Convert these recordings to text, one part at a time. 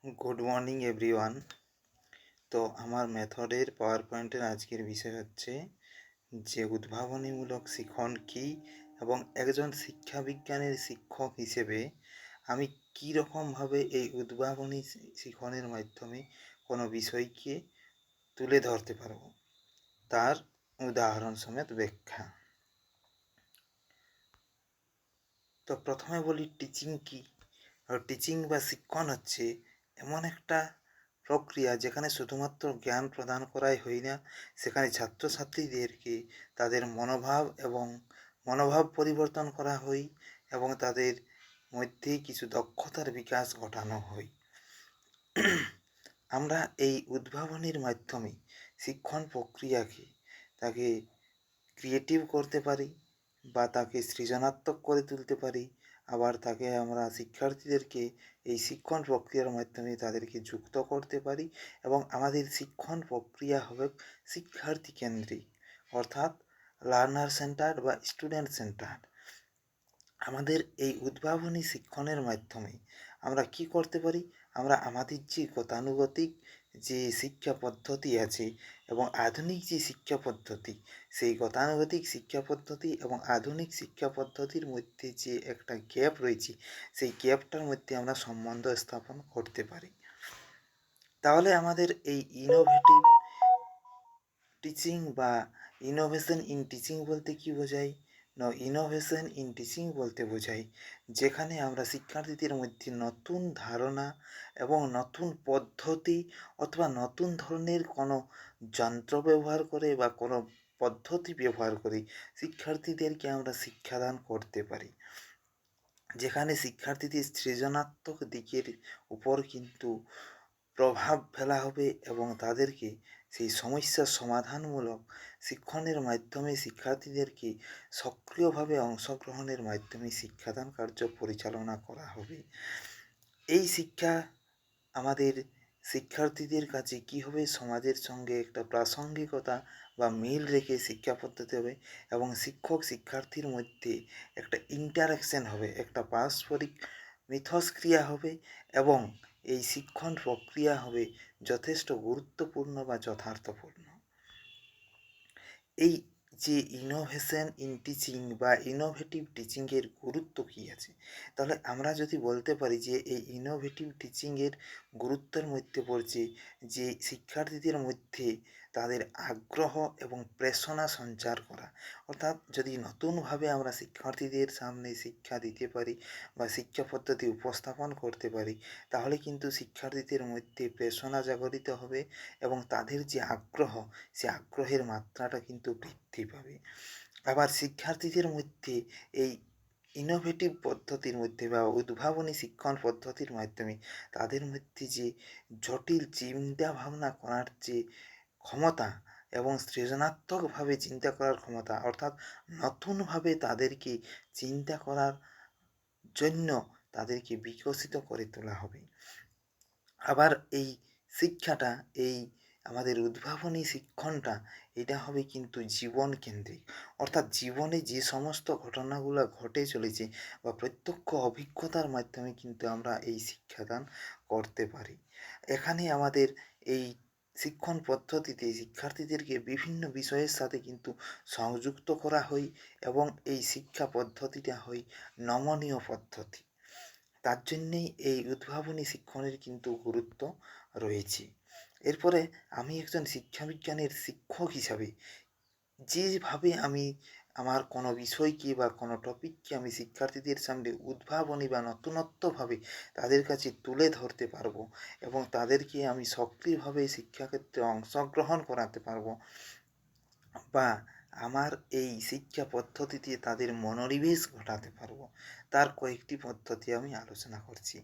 Good morning everyone. তো আমার মেথডের পাওয়ার পয়েন্টের আজকের বিষয় হচ্ছে যে উদ্ভাবনীমূলক শিখন কী এবং একজন শিক্ষাবিজ্ঞানের শিক্ষক হিসেবে আমি কী রকমভাবে এই উদ্ভাবনী শিখনের মাধ্যমে কোনো বিষয়কে তুলে ধরতে পারবো তার উদাহরণ সমেত ব্যাখ্যা। তো প্রথমে বলি টিচিং কী। টিচিং বা শিক্ষণ হচ্ছে এমন একটা প্রক্রিয়া যেখানে শুধুমাত্র জ্ঞান প্রদান করাই হয় না, সেখানে ছাত্রছাত্রীদেরকে তাদের মনোভাব পরিবর্তন করা হয় এবং তাদের মধ্যে কিছু দক্ষতার বিকাশ ঘটানো হয়। আমরা এই উদ্ভাবনের মাধ্যমে শিক্ষণ প্রক্রিয়াকে তাকে ক্রিয়েটিভ করতে পারি বা তাকে সৃজনাত্মক করে তুলতে পারি। আবার তাকে আমরা শিক্ষার্থীদেরকে এই শিক্ষণ প্রক্রিয়ার মাধ্যমে তাদেরকে যুক্ত করতে পারি এবং আমাদের শিক্ষণ প্রক্রিয়া হবে শিক্ষার্থী কেন্দ্রিক, অর্থাৎ লার্নার সেন্টার্ড বা স্টুডেন্ট সেন্টার্ড। আমাদের এই উদ্ভাবনী শিক্ষণের মাধ্যমে আমরা কি করতে পারি? আমরা আমাদের যে গতানুগতিক যে শিক্ষা পদ্ধতি আছে এবং আধুনিক যে শিক্ষা পদ্ধতি, সেই গতানুগতিক শিক্ষা পদ্ধতি এবং আধুনিক শিক্ষা পদ্ধতির মধ্যে যে একটা গ্যাপ রয়েছে, সেই গ্যাপটার মধ্যে আমরা সম্বন্ধ স্থাপন করতে পারি। তাহলে আমাদের এই ইনোভেটিভ টিচিং বা ইনোভেশন ইন টিচিং বলতে কি বোঝায়? ইনোভেশন ইন টিচিং বলতে বোঝায় যেখানে আমরা শিক্ষার্থীদের মধ্যে নতুন ধারণা এবং নতুন পদ্ধতি অথবা নতুন ধরনের কোনো যন্ত্র ব্যবহার করে বা কোনো পদ্ধতি ব্যবহার করে শিক্ষার্থীদেরকে আমরা শিক্ষাদান করতে পারি, যেখানে শিক্ষার্থীদের সৃজনাত্মক দিকের উপর কিন্তু প্রভাব ফেলা হবে এবং তাদেরকে সেই সমস্যার সমাধানমূলক শিক্ষণের মাধ্যমে শিক্ষার্থীদেরকে সক্রিয়ভাবে অংশগ্রহণের মাধ্যমে শিক্ষাদান কার্য পরিচালনা করা হবে। এই শিক্ষা আমাদের শিক্ষার্থীদের কাছে কী হবে? সমাজের সঙ্গে একটা প্রাসঙ্গিকতা বা মিল রেখে শিক্ষা পদ্ধতি হবে এবং শিক্ষক শিক্ষার্থীর মধ্যে একটা ইন্টারাকশন হবে, একটা পারস্পরিক মিথস্ক্রিয়া হবে এবং এই শিক্ষণ প্রক্রিয়া হবে যথেষ্ট গুরুত্বপূর্ণ বা যথার্থপূর্ণ। এই যে ইনোভেশন ইন টিচিং বা ইনোভেটিভ টিচিংয়ের গুরুত্ব কী আছে, তাহলে আমরা যদি বলতে পারি যে এই ইনোভেটিভ টিচিংয়ের গুরুত্বের মধ্যে পড়ছে যে শিক্ষার্থীদের মধ্যে তাদের আগ্রহ এবং প্রেরণা সঞ্চার করা। অর্থাৎ যদি নতুনভাবে আমরা শিক্ষার্থীদের সামনে শিক্ষা দিতে পারি বা শিক্ষা পদ্ধতি উপস্থাপন করতে পারি, তাহলে কিন্তু শিক্ষার্থীদের মধ্যে প্রেরণা জাগরিত হবে এবং তাদের যে আগ্রহ, সে আগ্রহের মাত্রাটা কিন্তু বৃদ্ধি পাবে। আবার শিক্ষার্থীদের মধ্যে এই ইনোভেটিভ পদ্ধতির মধ্যে বা উদ্ভাবনী শিক্ষণ পদ্ধতির মাধ্যমে তাদের মধ্যে যে জটিল চিন্তা ভাবনা করার যে ক্ষমতা এবং সৃজনাত্মকভাবে চিন্তা করার ক্ষমতা, অর্থাৎ নতুনভাবে তাদেরকে চিন্তা করার জন্য তাদেরকে বিকশিত করে তোলা হবে। আবার এই শিক্ষাটা, এই আমাদের উদ্ভাবনী শিক্ষণটা, এটা হবে কিন্তু জীবন কেন্দ্রিক, অর্থাৎ জীবনে যে সমস্ত ঘটনাগুলো ঘটে চলেছে বা প্রত্যক্ষ অভিজ্ঞতার মাধ্যমে কিন্তু আমরা এই শিক্ষাদান করতে পারি। এখানে আমাদের এই শিক্ষণ পদ্ধতিতে শিক্ষার্থীদেরকে বিভিন্ন বিষয়ের সাথে কিন্তু সংযুক্ত করা হয় এবং এই শিক্ষা পদ্ধতিটা হয় নমনীয় পদ্ধতি। তার জন্যেই এই উদ্ভাবনী শিক্ষণের কিন্তু গুরুত্ব রয়েছে। এরপরে আমি একজন শিক্ষাবিজ্ঞানের শিক্ষক হিসাবে যেভাবে আমি আমার কোনো বিষয়কে বা কোনো টপিককে আমি শিক্ষার্থীদের সামনে উদ্ভাবনী বা নতুনত্বভাবে তাদের কাছে তুলে ধরতে পারবো এবং তাদেরকে আমি সক্রিয়ভাবে শিক্ষাক্ষেত্রে অংশগ্রহণ করাতে পারবো বা আমার এই শিক্ষা পদ্ধতিতে তাদের মনোনিবেশ ঘটাতে পারবো, তার কয়েকটি পদ্ধতি আমি আলোচনা করছি।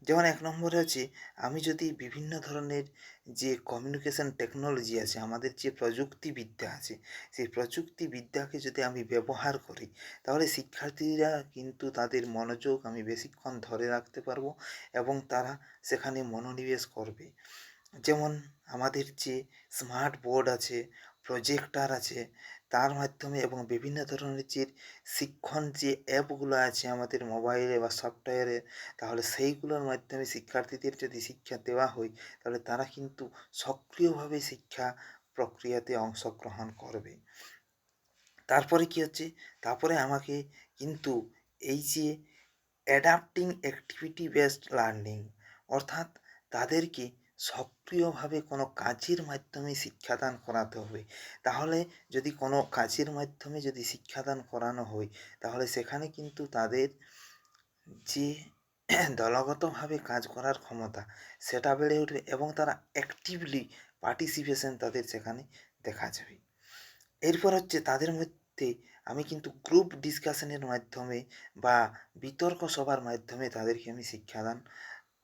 যেমন ১ নম্বরে হচ্ছে, আমি যদি বিভিন্ন ধরনের যে কমিউনিকেশন টেকনোলজি আছে, আমাদের যে প্রযুক্তিবিদ্যা আছে, সেই প্রযুক্তিবিদ্যাকে যদি আমি ব্যবহার করি, তাহলে শিক্ষার্থীরা কিন্তু তাদের মনোযোগ আমি বেশিক্ষণ ধরে রাখতে পারবো এবং তারা সেখানে মনোনিবেশ করবে। যেমন আমাদের যে স্মার্ট বোর্ড আছে, প্রজেক্টর আছে, তার মাধ্যমে এবং বিভিন্ন ধরনের যে শিক্ষণ যে অ্যাপগুলো আছে আমাদের মোবাইলে বা সফটওয়্যারে, তাহলে সেইগুলোর মাধ্যমে শিক্ষার্থীদের যদি শিক্ষা দেওয়া হয়, তাহলে তারা কিন্তু সক্রিয়ভাবে শিক্ষা প্রক্রিয়াতে অংশগ্রহণ করবে। তারপরে কি হচ্ছে, তারপরে আমাকে কিন্তু এই যে অ্যাডাপ্টিং অ্যাক্টিভিটি বেসড লার্নিং, অর্থাৎ তাদেরকে সক্রিয়ভাবে কোনো কাজের মাধ্যমে শিক্ষাদান করাতে হবে। তাহলে যদি কোনো কাজের মাধ্যমে যদি শিক্ষাদান করানো হয়, তাহলে সেখানে কিন্তু তাদের যে দলগতভাবে কাজ করার ক্ষমতা, সেটা বেড়ে উঠবে এবং তারা অ্যাক্টিভলি পার্টিসিপেশন তাদের সেখানে দেখা যাবে। এরপর হচ্ছে তাদের মধ্যে আমি কিন্তু গ্রুপ ডিসকাশনের মাধ্যমে বা বিতর্ক সভার মাধ্যমে তাদেরকে আমি শিক্ষাদান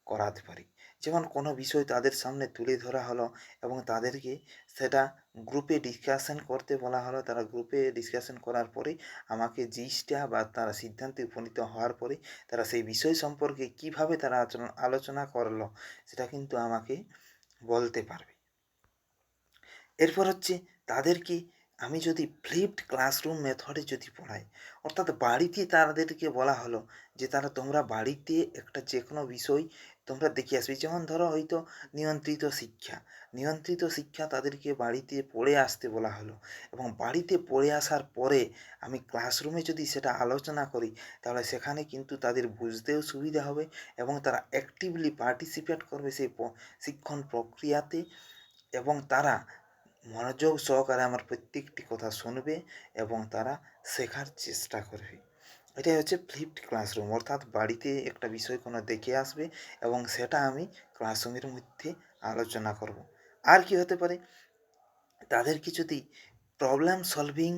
করাতে পারি। যেমন কোনো বিষয় তাদের সামনে তুলে ধরা হলো এবং তাদেরকে সেটা গ্রুপে ডিসকাশন করতে বলা হলো। তারা গ্রুপে ডিসকাশন করার পরে আমাকে জিনিসটা বা তারা সিদ্ধান্তে উপনীত হওয়ার পরে তারা সেই বিষয় সম্পর্কে কীভাবে তারা আলোচনা করলো, সেটা কিন্তু আমাকে বলতে পারবে। এরপর হচ্ছে তাদেরকে আমি যদি ফ্লিপড ক্লাসরুম মেথডে যদি পড়াই, অর্থাৎ বাড়িতে তাদেরকে বলা হলো যে তারা তোমরা বাড়িতে একটা যে কোনো বিষয় তোমরা দেখে আসবে। যেমন ধরো হয়তো নিয়ন্ত্রিত শিক্ষা, নিয়ন্ত্রিত শিক্ষা তাদেরকে বাড়িতে পড়ে আসতে বলা হলো এবং বাড়িতে পড়ে আসার পরে আমি ক্লাসরুমে যদি সেটা আলোচনা করি, তাহলে সেখানে কিন্তু তাদের বুঝতেও সুবিধা হবে এবং তারা অ্যাক্টিভলি পার্টিসিপেট করবে সেই শিক্ষণ প্রক্রিয়াতে এবং তারা মনোযোগ সহকারে আমার প্রত্যেকটি কথা শুনবে এবং তারা শেখার চেষ্টা করবে। এটাই হচ্ছে ফ্লিপড ক্লাসরুম, অর্থাৎ বাড়িতে একটা বিষয় কোনো দেখে আসবে এবং সেটা আমি ক্লাসরুমের মধ্যে আলোচনা করব। আর কি হতে পারে, তাদেরকে যদি প্রবলেম সলভিং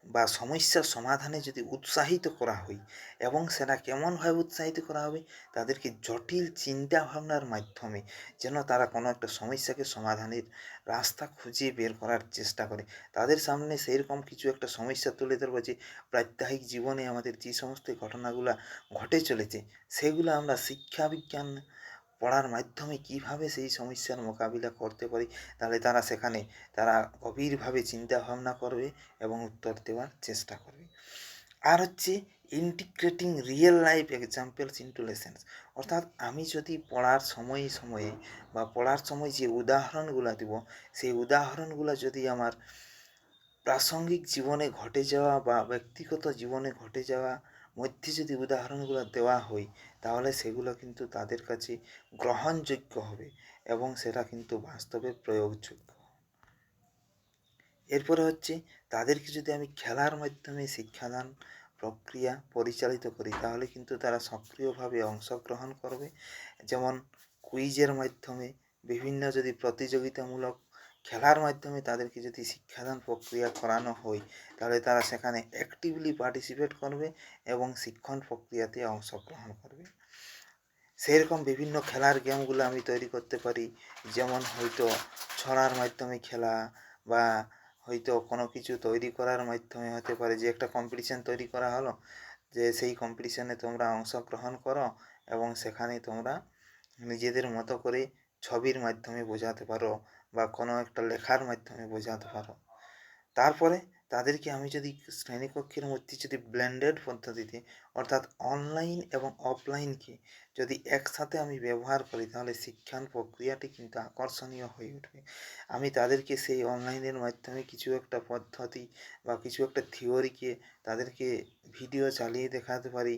বা সমস্যার সমাধানে যদি উৎসাহিত করা হয় এবং সেটা কেমনভাবে উৎসাহিত করা হবে, তাদেরকে জটিল চিন্তা ভাবনার মাধ্যমে যেন তারা কোনো একটা সমস্যাকে সমাধানের রাস্তা খুঁজে বের করার চেষ্টা করে। তাদের সামনে সেইরকম কিছু একটা সমস্যা তুলে ধরবো যে প্রাত্যহিক জীবনে আমাদের যে সমস্ত ঘটনাগুলো ঘটে চলেছে, সেগুলো আমরা শিক্ষা বিজ্ঞান পড়ার মাধ্যমে কিভাবে সেই সমস্যার মোকাবিলা করতে পারি, তাহলে তারা সেখানে তারা গভীরভাবে চিন্তা ভাবনা করবে এবং উত্তর দেওয়ার চেষ্টা করবে। আর হচ্ছে integrating real life examples into lessons, অর্থাৎ আমি যদি পড়ার সময়ে সময়ে বা পড়ার সময় যে উদাহরণগুলো দেব, সেই উদাহরণগুলো যদি আমার প্রাসঙ্গিক জীবনে ঘটে যাওয়া বা ব্যক্তিগত জীবনে ঘটে যাওয়া মধ্যে যদি উদাহরণগুলো দেওয়া হয়, তাহলে সেগুলো কিন্তু তাদের কাছে গ্রহণযোগ্য হবে এবং সেটা কিন্তু বাস্তবে প্রয়োগযোগ্য। এরপরে হচ্ছে তাদেরকে যদি আমি খেলার মাধ্যমে শিক্ষাদান প্রক্রিয়া পরিচালিত করি, তাহলে কিন্তু তারা সক্রিয়ভাবে অংশগ্রহণ করবে। যেমন কুইজের মাধ্যমে, বিভিন্ন যদি প্রতিযোগিতামূলক খেলার মাধ্যমে তাদেরকে যদি শিক্ষাদান প্রক্রিয়া করানো হয়, তাহলে তারা সেখানে অ্যাক্টিভলি পার্টিসিপেট করবে এবং শিক্ষণ প্রক্রিয়াতে অংশগ্রহণ করবে। সেরকম বিভিন্ন খেলার গেমগুলো আমি তৈরি করতে পারি। যেমন হয়তো ছড়ার মাধ্যমে খেলা বা হয়তো কোনো কিছু তৈরি করার মাধ্যমে হতে পারে যে একটা কম্পিটিশান তৈরি করা হলো, যে সেই কম্পিটিশানে তোমরা অংশগ্রহণ করো এবং সেখানে তোমরা নিজেদের মতো করে ছবির মাধ্যমে বোঝাতে পারো বা কোনো একটা লেখার মাধ্যমে বোঝাতে পারো। তারপরে তাদেরকে আমি যদি শ্রেণীকক্ষের মধ্যে যদি ব্লেন্ডেড পদ্ধতিতে, অর্থাৎ অনলাইন এবং অফলাইনকে যদি একসাথে আমি ব্যবহার করি, তাহলে শিক্ষান প্রক্রিয়াটি কিন্তু আকর্ষণীয় হয়ে উঠবে। আমি তাদেরকে সেই অনলাইনের মাধ্যমে কিছু একটা পদ্ধতি বা কিছু একটা থিওরিকে তাদেরকে ভিডিও চালিয়ে দেখাতে পারি,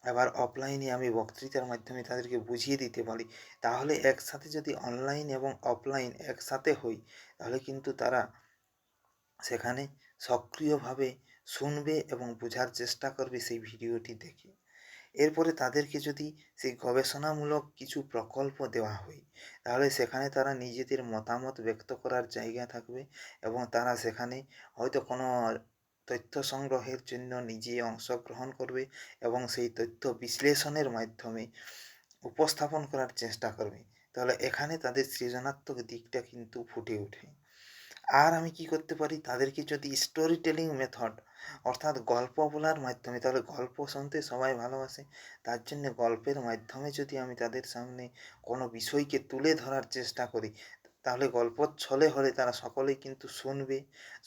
আবার অফলাইনে আমি বক্তৃতার মাধ্যমে তাদেরকে বুঝিয়ে দিতে পারি। তাহলে একসাথে যদি অনলাইন এবং অফলাইন একসাথে হই, তাহলে কিন্তু তারা সেখানে সক্রিয়ভাবে শুনবে এবং বোঝার চেষ্টা করবে সেই ভিডিওটি দেখে। এরপরে তাদেরকে যদি সেই গবেষণামূলক কিছু প্রকল্প দেওয়া হয়, তাহলে সেখানে তারা নিজেদের মতামত ব্যক্ত করার জায়গা থাকবে এবং তারা সেখানে হয়তো কোনো তথ্য সংগ্রহের জন্য নিজে অংশগ্রহণ করবে এবং সেই তথ্য বিশ্লেষণের মাধ্যমে উপস্থাপন করার চেষ্টা করবে। তাহলে এখানে তাদের সৃজনাত্মক দিকটা কিন্তু ফুটে ওঠে। আর আমি কি করতে পারি, তাদেরকে যদি স্টোরি টেলিং মেথড, অর্থাৎ গল্প বলার মাধ্যমে, তাহলে গল্প শুনতে সবাই ভালোবাসে, তার জন্য গল্পের মাধ্যমে যদি আমি তাদের সামনে কোনো বিষয়কে তুলে ধরার চেষ্টা করি, তাহলে গল্পর ছলে হলে তারা সকলেই কিন্তু শুনবে,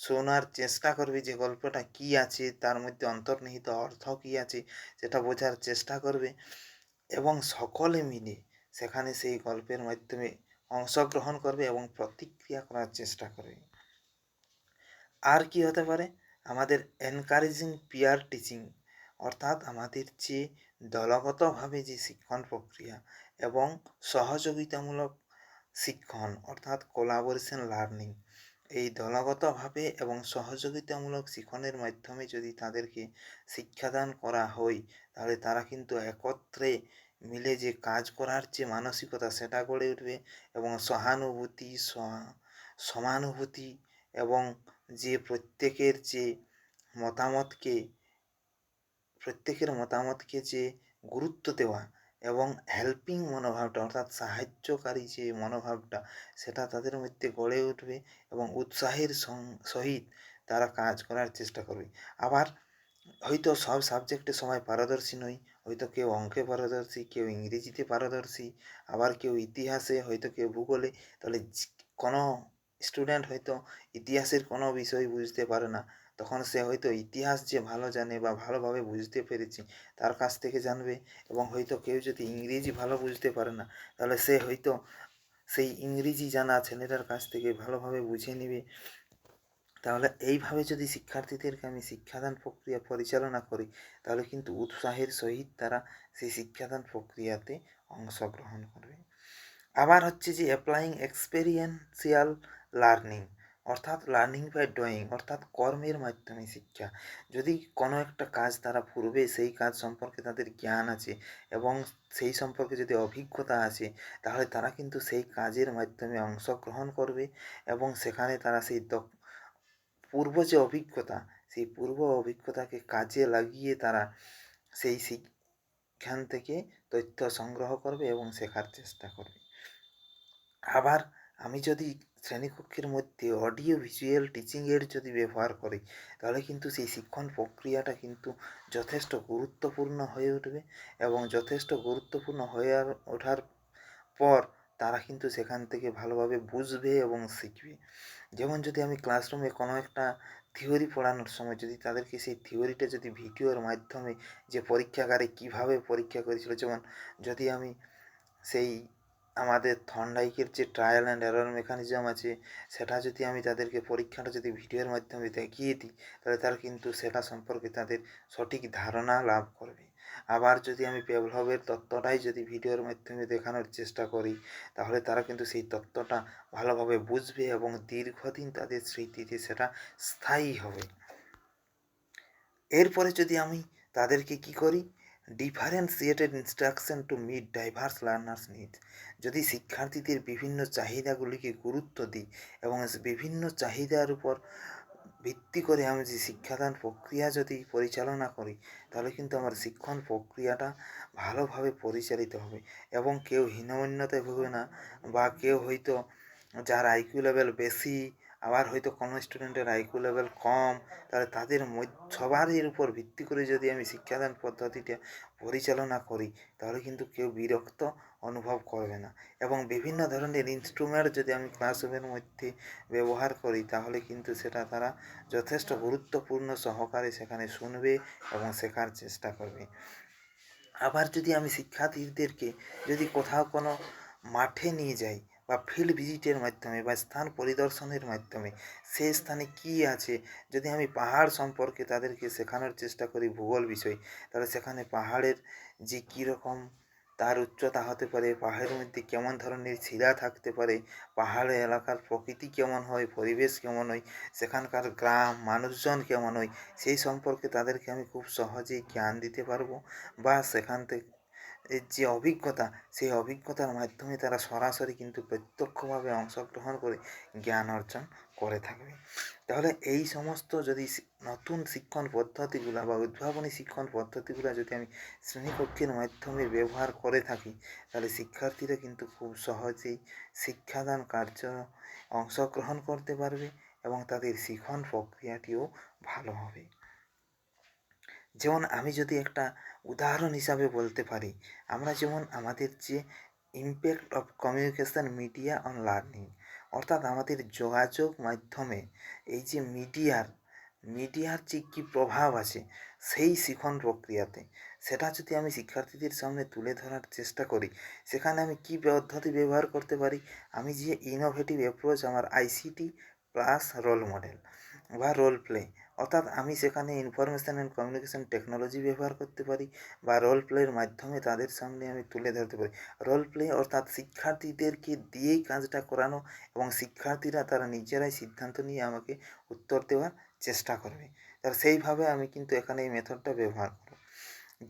শোনার চেষ্টা করবে যে গল্পটা কী আছে, তার মধ্যে অন্তর্নিহিত অর্থ কী আছে সেটা বোঝার চেষ্টা করবে এবং সকলে মিলে সেখানে সেই গল্পের মাধ্যমে অংশগ্রহণ করবে এবং প্রতিক্রিয়া করার চেষ্টা করবে। আর কি হতে পারে? আমাদের এনকারেজিং পিয়ার টিচিং, অর্থাৎ আমাদের যে দলগতভাবে যে শিক্ষণ প্রক্রিয়া এবং সহযোগিতামূলক শিক্ষণ অর্থাৎ কোলাবোরেশন লার্নিং, এই দলগতভাবে এবং সহযোগিতামূলক শিক্ষণের মাধ্যমে যদি তাদেরকে শিক্ষাদান করা হয় তাহলে তারা কিন্তু একত্রে মিলে যে কাজ করার যে মানসিকতা সেটা গড়ে উঠবে এবং সহানুভূতি সমানুভূতি এবং যে মতামতকে মতামতকে যে গুরুত্ব দেওয়া এবং হেল্পিং মনোভাবটা অর্থাৎ সাহায্যকারী যে মনোভাবটা সেটা তাদের মধ্যে গড়ে উঠবে এবং উৎসাহের সহিত তারা কাজ করার চেষ্টা করবে। আবার হয়তো সব সাবজেক্টে সবাই পারদর্শী নই, হয়তো কেউ অঙ্কে পারদর্শী, কেউ ইংরেজিতে পারদর্শী, আবার কেউ ইতিহাসে, হয়তো কেউ ভূগোলে। তাহলে কোনো স্টুডেন্ট হয়তো ইতিহাসের কোনো বিষয় বুঝতে পারে না, তখন সে হয়তো ইতিহাস যে ভালো জানে বা ভালোভাবে বুঝতে পেরেছে তার কাছ থেকে জানবে। এবং হয়তো কেউ যদি ইংরেজি ভালো বুঝতে পারে না তাহলে সে হয়তো সেই ইংরেজি জানা ছেলেটার কাছ থেকে ভালোভাবে বুঝে নেবে। তাহলে এইভাবে যদি শিক্ষার্থীদেরকে আমি শিক্ষাদান প্রক্রিয়া পরিচালনা করি তাহলে কিন্তু উৎসাহের সহিত তারা সেই শিক্ষাদান প্রক্রিয়াতে অংশগ্রহণ করবে। আবার হচ্ছে যে অ্যাপ্লাইং এক্সপেরিয়েন্সিয়াল লার্নিং, অর্থাৎ লার্নিং বাই ডুইং, অর্থাৎ কর্মের মাধ্যমে শিক্ষা। যদি কোনো একটা কাজ তারা পূর্বে সেই কাজ সম্পর্কে তাদের জ্ঞান আছে এবং সেই সম্পর্কে যদি অভিজ্ঞতা আছে তাহলে তারা কিন্তু সেই কাজের মাধ্যমে অংশগ্রহণ করবে এবং সেখানে তারা সেই পূর্ব যে অভিজ্ঞতা সেই পূর্ব অভিজ্ঞতাকে কাজে লাগিয়ে তারা সেই সেখান থেকে তথ্য সংগ্রহ করবে এবং শেখার চেষ্টা করবে। আবার আমি যদি শ্রেণীকক্ষের মধ্যে অডিও ভিজুয়াল টিচিংয়ের যদি ব্যবহার করি তাহলে কিন্তু সেই শিক্ষণ প্রক্রিয়াটা কিন্তু যথেষ্ট গুরুত্বপূর্ণ হয়ে উঠবে এবং যথেষ্ট গুরুত্বপূর্ণ হয়ে ওঠার পর তারা কিন্তু সেখান থেকে ভালোভাবে বুঝবে এবং শিখবে। যেমন যদি আমি ক্লাসরুমে কোনো একটা থিওরি পড়ানোর সময় যদি তাদেরকে সেই থিওরিটা যদি ভিডিওর মাধ্যমে যে পরীক্ষাগারে কীভাবে পরীক্ষা করেছিল, যেমন যদি আমি সেই আমাদের থর্নডাইকের যে ট্রায়াল অ্যান্ড এরর মেকানিজম আছে সেটা যদি আমি তাদেরকে পরীক্ষাটা যদি ভিডিওর মাধ্যমে দেখিয়ে দিই তাহলে তারা কিন্তু সেটা সম্পর্কে তাদের সঠিক ধারণা লাভ করবে। আবার যদি আমি পেভলভের তত্ত্বটাই যদি ভিডিওর মাধ্যমে দেখানোর চেষ্টা করি তাহলে তারা কিন্তু সেই তত্ত্বটা ভালোভাবে বুঝবে এবং দীর্ঘদিন তাদের স্মৃতিতে সেটা স্থায়ী হবে। এরপরে যদি আমি তাদেরকে কি করি, differentiated instruction to meet diverse learners needs, যদি শিক্ষার্থীদের বিভিন্ন চাহিদাগুলিকে গুরুত্ব দিই এবং বিভিন্ন চাহিদার উপর ভিত্তি করে আমি যে শিক্ষাদান প্রক্রিয়া যদি পরিচালনা করি তাহলে কিন্তু আমার শিক্ষণ প্রক্রিয়াটা ভালোভাবে পরিচালিত হবে এবং কেউ হীনমন্যতায় ভুগবে না বা কেউ হয়তো যার আইকিউ লেভেল বেশি আবার হয়তো কোনো স্টুডেন্টের আইকিউ লেভেল কম, তাহলে তাদের সবারই উপর ভিত্তি করে যদি আমি শিক্ষাদান পদ্ধতিটা পরিচালনা করি তাহলে কিন্তু কেউ বিরক্ত অনুভব করবে না এবং বিভিন্ন ধরনের ইনস্ট্রুমেন্ট যদি আমি ক্লাসরুমের মধ্যে ব্যবহার করি তাহলে কিন্তু সেটা তারা যথেষ্ট গুরুত্বপূর্ণ সহকারে সেখানে শুনবে এবং শেখার চেষ্টা করবে। আবার যদি আমি শিক্ষার্থীদেরকে যদি কোথাও কোনো মাঠে নিয়ে যাই বা ফিল্ড ভিজিটের মাধ্যমে বা স্থান পরিদর্শনের মাধ্যমে সেই স্থানে কী আছে, যদি আমি পাহাড় সম্পর্কে তাদেরকে শেখানোর চেষ্টা করি ভূগোল বিষয়, তাহলে সেখানে পাহাড়ের যে কীরকম তার উচ্চতা হতে পারে, পাহাড়ের মধ্যে কেমন ধরনের শিলা থাকতে পারে, পাহাড় এলাকার প্রকৃতি কেমন হয়, পরিবেশ কেমন হয়, সেখানকার গ্রাম মানুষজন কেমন হয়, সেই সম্পর্কে তাদেরকে আমি খুব সহজেই জ্ঞান দিতে পারবো বা সেখান থেকে এর যে অভিজ্ঞতা সেই অভিজ্ঞতার মাধ্যমে তারা সরাসরি কিন্তু প্রত্যক্ষভাবে অংশগ্রহণ করে জ্ঞান অর্জন করে থাকবে। তাহলে এই সমস্ত যদি নতুন শিক্ষণ পদ্ধতিগুলো বা উদ্ভাবনী শিক্ষণ পদ্ধতিগুলো যদি আমি শ্রেণীকক্ষের মাধ্যমে ব্যবহার করে থাকি তাহলে শিক্ষার্থীরা কিন্তু খুব সহজেই শিক্ষাদান কার্য অংশগ্রহণ করতে পারবে এবং তাদের শিখন প্রক্রিয়াটিও ভালো হবে। যেমন আমি যদি একটা উদাহরণ হিসাবে বলতে পারি, আমরা যেমন আমাদের যে impact of communication media on learning, অর্থাৎ আমাদের যোগাযোগ মাধ্যমে এই যে মিডিয়ার যে কী প্রভাব আছে সেই শিখন প্রক্রিয়াতে, সেটা যদি আমি শিক্ষার্থীদের সামনে তুলে ধরার চেষ্টা করি, সেখানে আমি কী পদ্ধতি ব্যবহার করতে পারি, আমি যে ইনোভেটিভ অ্যাপ্রোচ আমার আইসিটি প্লাস রোল মডেল বা রোল প্লে, অর্থাৎ আমি সেখানে ইনফরমেশান অ্যান্ড কমিউনিকেশন টেকনোলজি ব্যবহার করতে পারি বা রোল প্লের মাধ্যমে তাদের সামনে আমি তুলে ধরতে পারি। রোল প্লে অর্থাৎ শিক্ষার্থীদেরকে দিয়েই কাজটা করানো এবং শিক্ষার্থীরা তারা নিজেরাই সিদ্ধান্ত নিয়ে আমাকে উত্তর দেওয়ার চেষ্টা করবে। তার সেইভাবে আমি কিন্তু এখানে এই মেথডটা ব্যবহার করব।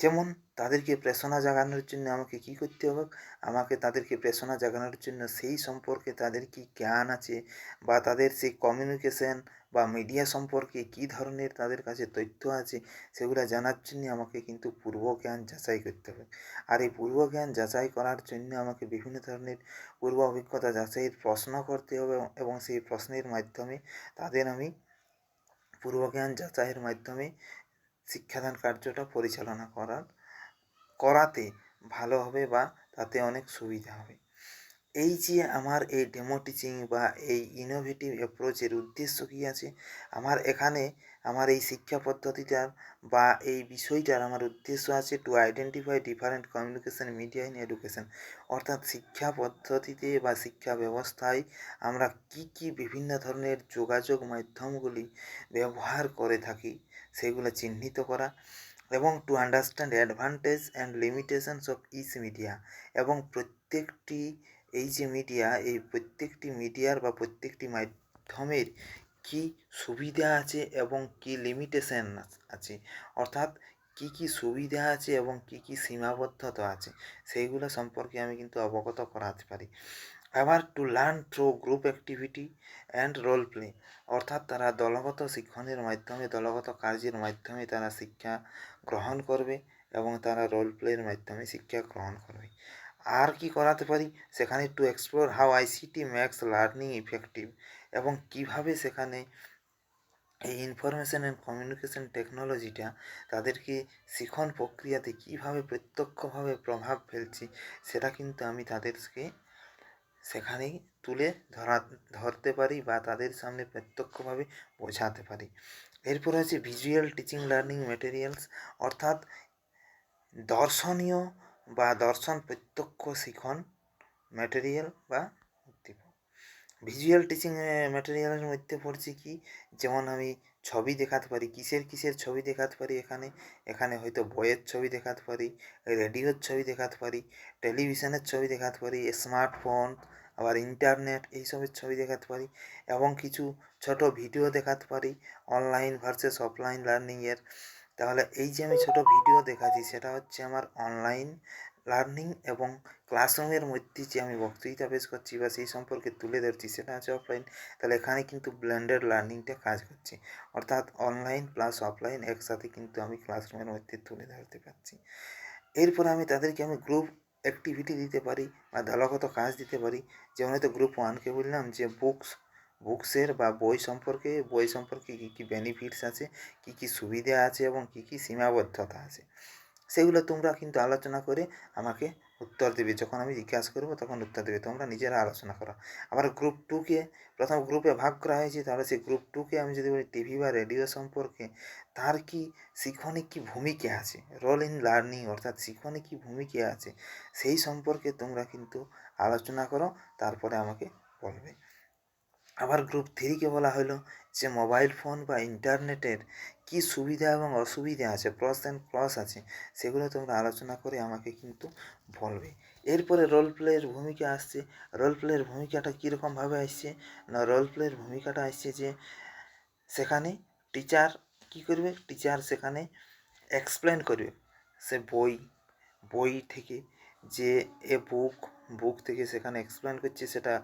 যেমন তাদেরকে প্রেরণা জাগানোর জন্য আমাকে কী করতে হবে, আমাকে তাদেরকে প্রেরণা জাগানোর জন্য সেই সম্পর্কে তাদের কী জ্ঞান আছে বা তাদের সেই কমিউনিকেশন বা মিডিয়া সম্পর্কে কী ধরনের তাদের কাছে তথ্য আছে, সেগুলো জানার জন্য আমাকে কিন্তু পূর্ব জ্ঞান যাচাই করতে হবে। আর এই পূর্ব জ্ঞান যাচাই করার জন্য আমাকে বিভিন্ন ধরনের পূর্ব অভিজ্ঞতা যাচাইয়ের প্রশ্ন করতে হবে এবং সেই প্রশ্নের মাধ্যমে তাদের আমি পূর্ব জ্ঞান যাচাইয়ের মাধ্যমে শিক্ষাদান কার্যটা পরিচালনা করাতে ভালো হবে বা তাতে অনেক সুবিধা হবে। এই যে আমার এই ডেমো টিচিং বা এই ইনোভেটিভ অ্যাপ্রোচের উদ্দেশ্য কী আছে, আমার এখানে আমার এই শিক্ষা পদ্ধতিটার বা এই বিষয়টার আমার উদ্দেশ্য আছে to identify different communication media in education, অর্থাৎ শিক্ষা পদ্ধতিতে বা শিক্ষা ব্যবস্থায় আমরা কি কি বিভিন্ন ধরনের যোগাযোগ মাধ্যমগুলি ব্যবহার করে থাকি সেগুলো চিহ্নিত করা এবং to understand advantage and limitations of each media, এবং প্রত্যেকটি এই যে মিডিয়া, এই প্রত্যেকটি মিডিয়ার বা প্রত্যেকটি মাধ্যমের কী সুবিধা আছে এবং কী লিমিটেশন আছে, অর্থাৎ কী কী সুবিধা আছে এবং কী কী সীমাবদ্ধতা আছে, সেইগুলো সম্পর্কে আমি কিন্তু অবগত করাতে পারি। আবার to learn through group activity and role play, অর্থাৎ তারা দলগত শিক্ষণের মাধ্যমে দলগত কার্যের মাধ্যমে তারা শিক্ষা গ্রহণ করবে এবং তারা রোল প্লের মাধ্যমে শিক্ষা গ্রহণ করবে। আর কি করাতে পারি, সেখানে to explore how ICT makes learning effective, এবং কিভাবে সেখানে এই ইনফরমেশান অ্যান্ড কমিউনিকেশন টেকনোলজিটা তাদেরকে শিখন প্রক্রিয়াতে কীভাবে প্রত্যক্ষভাবে প্রভাব ফেলছে, সেটা কিন্তু আমি তাদেরকে সেখানেই তুলে ধরতে পারি বা তাদের সামনে প্রত্যক্ষভাবে বোঝাতে পারি। এরপর আছে ভিজুয়াল টিচিং লার্নিং ম্যাটেরিয়ালস, অর্থাৎ দর্শনীয় বা দর্শন প্রত্যক্ষ শিখন ম্যাটেরিয়াল বা উদ্দীপক। ভিজুয়াল টিচিং ম্যাটেরিয়ালের মধ্যে পড়ছে কি, যেমন আমি ছবি দেখাতে পারি, কিসের ছবি দেখাতে পারি, এখানে হয়তো বইয়ের ছবি দেখাতে পারি, রেডিওর ছবি দেখাতে পারি, টেলিভিশনের ছবি দেখাতে পারি, স্মার্টফোন, আবার ইন্টারনেট, এইসবের ছবি দেখাতে পারি এবং কিছু ছোট ভিডিও দেখাতে পারি অনলাইন ভার্সেস অফলাইন লার্নিংয়ের। তাহলে এই যে আমি ছোট ভিডিও দেখাচ্ছি সেটা হচ্ছে আমার অনলাইন লার্নিং, এবং ক্লাসরুমের মধ্যে যে আমি বক্তৃতা পেশ করছি বা সেই সম্পর্কে তুলে ধরছি সেটা হচ্ছে অফলাইন। তাহলে এখানে কিন্তু ব্লেন্ডেড লার্নিংটা কাজ করছে, অর্থাৎ অনলাইন প্লাস অফলাইন একসাথে কিন্তু আমি ক্লাসরুমের মধ্যে তুলে ধরতে পারছি। এরপর তাদেরকে আমি গ্রুপ অ্যাক্টিভিটি দিতে পারি বা দলগত কাজ দিতে পারি। যেমন হয়তো গ্রুপ ওয়ানকে বললাম যে বুকসের বা বই সম্পর্কে কী কী বেনিফিটস আছে, কী কী সুবিধা আছে এবং কী কী সীমাবদ্ধতা আছে, সেগুলো তোমরা কিন্তু আলোচনা করে আমাকে উত্তর দেবে। যখন আমি জিজ্ঞাসা করবো তখন উত্তর দেবে, তোমরা নিজেরা আলোচনা করো। আবার গ্রুপ টুকে প্রথম গ্রুপে ভাগ করা হয়েছে, তাহলে সেই গ্রুপ টুকে আমি যদি বলি টিভি বা রেডিও সম্পর্কে তার কি শিক্ষণিক কী ভূমিকা আছে, রোল ইন লার্নিং, অর্থাৎ শিক্ষণিক কী ভূমিকা আছে সেই সম্পর্কে তোমরা কিন্তু আলোচনা করো, তারপরে আমাকে বলবে। আবার গ্রুপ থ্রিকে বলা হলো যে মোবাইল ফোন বা ইন্টারনেটের কী সুবিধা এবং অসুবিধা আছে, প্রস অ্যান্ড কনস আছে, সেগুলো তোমরা আলোচনা করে আমাকে কিন্তু বলবে। এরপরে রোল প্লের ভূমিকা আসছে। রোল প্লের ভূমিকাটা কীরকমভাবে আসছে না, রোল প্লের ভূমিকাটা আসছে যে সেখানে টিচার কী করবে, টিচার সেখানে এক্সপ্লেন করবে। সে বই থেকে যে বুক থেকে সেখানে এক্সপ্লেন করছে, সেটা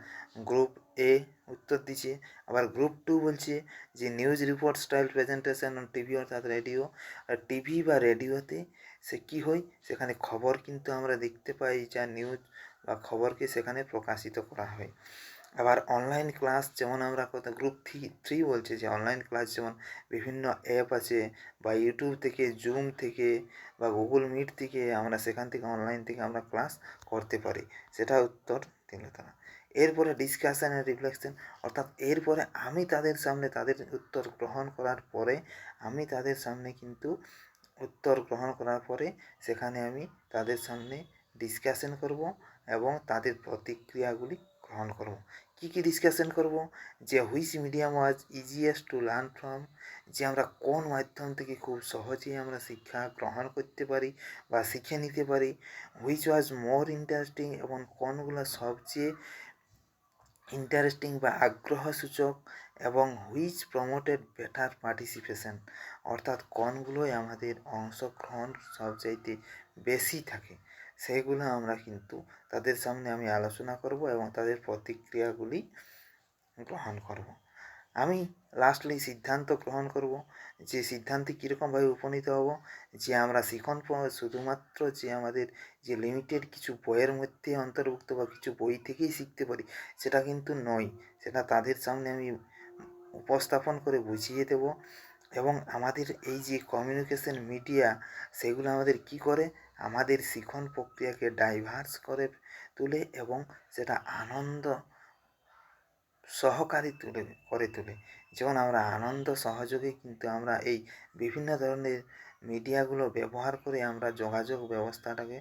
গ্রুপ এ উত্তর দিচ্ছে। আবার গ্রুপ টু বলছে যে news report style presentation on TV অর্থাৎ রেডিও, আর টিভি বা রেডিওতে সে কী হয়, সেখানে খবর কিন্তু আমরা দেখতে পাই, যা নিউজ বা খবরকে সেখানে প্রকাশিত করা হয়। আবার অনলাইন ক্লাস, যেমন আমরা গ্রুপ থ্রি বলছে যে অনলাইন ক্লাস, যেমন বিভিন্ন অ্যাপ আছে বা ইউটিউব থেকে, জুম থেকে বা গুগল মিট থেকে আমরা সেখান থেকে অনলাইন থেকে আমরা ক্লাস করতে পারি, সেটা উত্তর দিল তারা। এরপরে ডিসকাশন অ্যান্ড রিফ্লেকশন, অর্থাৎ এরপরে আমি তাদের সামনে তাদের উত্তর গ্রহণ করার পরে আমি তাদের সামনে কিন্তু উত্তর গ্রহণ করার পরে সেখানে আমি তাদের সামনে ডিসকাশন করব এবং তাদের প্রতিক্রিয়াগুলি গ্রহণ করব। কী কী ডিসকাশন করব? যে which medium was easiest to learn from, যে আমরা কোন মাধ্যম থেকে খুব সহজেই আমরা শিক্ষা গ্রহণ করতে পারি বা শিখে নিতে পারি। হুইচ ওয়াজ মোর ইন্টারেস্টিং, এবং কোনগুলো সবচেয়ে ইন্টারেস্টিং বা আগ্রহসূচক, এবং হুইচ প্রমোটেড বেটার পার্টিসিপেশন, অর্থাৎ কোনগুলোয় আমাদের অংশগ্রহণ সবচাইতে বেশি থাকে সেইগুলো আমরা কিন্তু তাদের সামনে আমি আলোচনা করব এবং তাদের প্রতিক্রিয়াগুলি গ্রহণ করব। আমি লাস্টলি সিদ্ধান্ত গ্রহণ করব, যে সিদ্ধান্তে কীরকমভাবে উপনীত হব, যে আমরা শিখন শুধুমাত্র যে আমাদের যে লিমিটেড কিছু বইয়ের মধ্যে অন্তর্ভুক্ত বা কিছু বই থেকেই শিখতে পারি সেটা কিন্তু নয়, সেটা তাদের সামনে আমি উপস্থাপন করে বুঝিয়ে দেব। এবং আমাদের এই যে কমিউনিকেশন মিডিয়া সেগুলো আমাদের কি করে, আমাদের শিখন প্রক্রিয়াকে ডাইভার্স করে তোলে এবং সেটা আনন্দ সহকারী করে তোলে। যেমন আমরা আনন্দ সহযোগে কিন্তু আমরা এই বিভিন্ন ধরনের মিডিয়াগুলো ব্যবহার করে আমরা যোগাযোগ ব্যবস্থাটাকে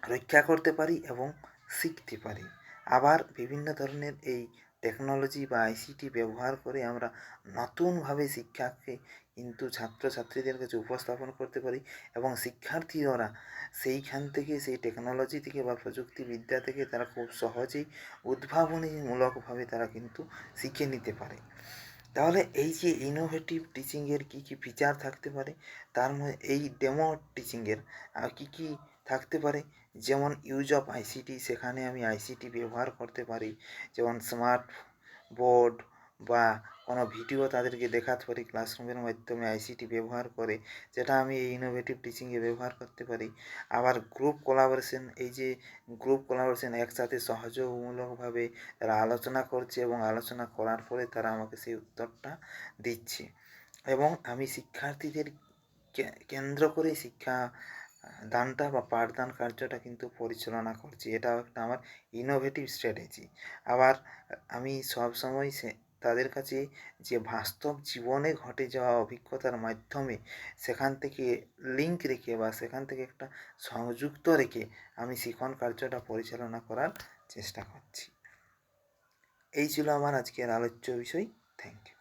রক্ষা করতে পারি এবং শিখতে পারি। আবার বিভিন্ন ধরনের এই টেকনোলজি বা আইসিটি ব্যবহার করে আমরা নতুনভাবে শিক্ষাকে কিন্তু ছাত্রছাত্রীদের কাছে উপস্থাপন করতে পারি এবং শিক্ষার্থীরা সেইখান থেকে সেই টেকনোলজি থেকে বা প্রযুক্তিবিদ্যা থেকে তারা খুব সহজেই উদ্ভাবনীমূলকভাবে তারা কিন্তু শিখে নিতে পারে। তাহলে এই যে ইনোভেটিভ টিচিংয়ের কী কী ফিচার থাকতে পারে, তার মধ্যে এই ডেমো টিচিংয়ের কী কী থাকতে পারে, যেমন ইউজ অফ আইসিটি, সেখানে আমি আইসিটি ব্যবহার করতে পারি, যেমন স্মার্ট বোর্ড বা কোনো ভিডিও তাদেরকে দেখাতে পারি ক্লাসরুমের মাধ্যমে আইসিটি ব্যবহার করে, যেটা আমি এই ইনোভেটিভ টিচিংয়ে ব্যবহার করতে পারি। আবার গ্রুপ কোলাবোরেশন, এই যে গ্রুপ কোলাবোরেশন একসাথে সহযোগমূলকভাবে তারা আলোচনা করছে এবং আলোচনা করার পরে তারা আমাকে সেই উত্তরটা দিচ্ছে এবং আমি শিক্ষার্থীদের কেন্দ্র করে শিক্ষা দানটা বা পাঠদান কার্যটা কিন্তু পরিচালনা করছি। এটাও একটা আমার ইনোভেটিভ স্ট্র্যাটেজি। আবার আমি সবসময় তাদের কাছে যে বাস্তব জীবনে ঘটে যাওয়া অভিজ্ঞতার মাধ্যমে সেখান থেকে লিঙ্ক রেখে বা সেখান থেকে একটা সংযুক্ত রেখে আমি শিখন কার্যটা পরিচালনা করার চেষ্টা করছি। এই ছিল আমার আজকের আলোচ্য বিষয়। Thank you.